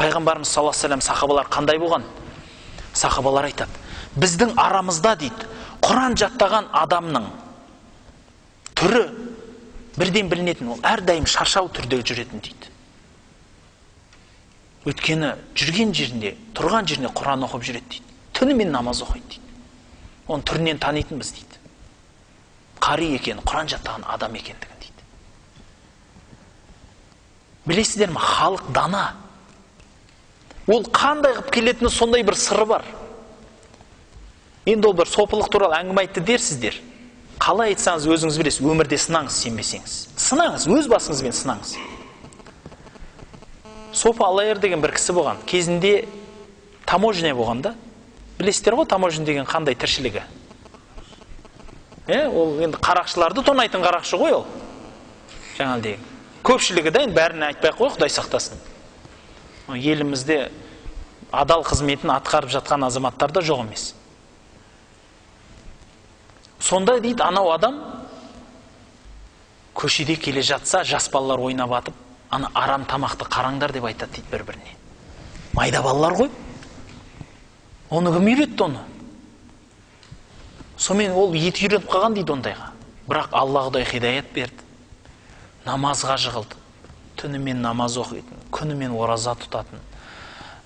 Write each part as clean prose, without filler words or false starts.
Пайғамбарымыз саллаллаху алейхи вассалам сахабалар қандай болған? Сахабалар айтады, біздің арамызда дейді, Құран жаттаған адамның түрі бірден білінетін, ол әрдайым шаршау түрде жүретін дейді. Өйткені жүрген жерінде, тұрған жерінде Құран оқып жүреді дейді. Түнімен намаз оқиды дейді. Оның түрінен танитынбыз дейді. Қари екен, Құран жаттаған адам екендігін дейді. Білесіздер ме, халық дана. Ол қандай қып келетіні сондай бір сыры бар. Енді ол бір сопылық туралы әңгіме айтты дерсіздер. Қалай айтсаңыз өзіңіз білесіз, өмірде сынаңыз, сенбесеңіз. Сынаңыз, өз басыңызбен сынаңыз. Сопы Алайыр деген бір кісі болған. Кезінде таможня болған да. Білесіздер ғой, таможня деген қандай тіршілігі. Ол енді қарақшыларды тонайтын қарақшы ғой ол. Жаңағы деген. Көпшілігі де енді бәріне айтпай қой, Құдай сақтасын. Елімізде адал қызметін атқарып жатқан азаматтар да жоқ емес. Сонда дейді, анау адам көшеде келе жатса, жас балалар ойнап атып, ана арам тамақты қараңдар деп айтады дейді бір-біріне. Майда балалар ғой. Оны кім үйретті оны? Сонымен ол еті үйреніп қалған дейді ондайға. Бірақ Алла Құдай хидаят берді. Намазға жығылды. Түнімен намаз оқитын, күнімен ораза тұтатын.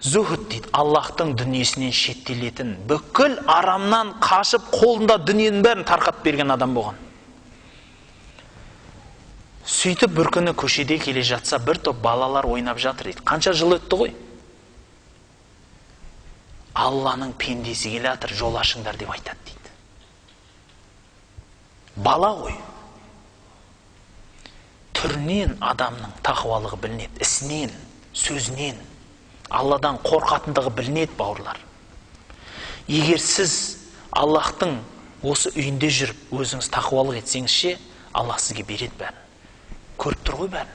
Зүхід дейді, Аллахтың дүниесінен шеттелетін, бүкіл арамнан қашып, қолында дүниенің бәрін тарқатып берген адам болған. Сөйтіп бір күні көшеде келе жатса, бір топ балалар ойнап жатыр дейді. Қанша жыл өтті ғой? Алланың пендесі келе жатыр, жол ашыңдар деп айтады дейді. Бала ғой. Түрінен адамның тақуалығы білінеді, ісінен, сөзінен, Алладан қорқатындығы білінеді, бауырлар. Егер сіз Аллахтың осы үйінде жүріп, өзіңіз тақуалық етсеңізше, Аллах сізге береді бәрін. Көріп тұр ғой бәрін.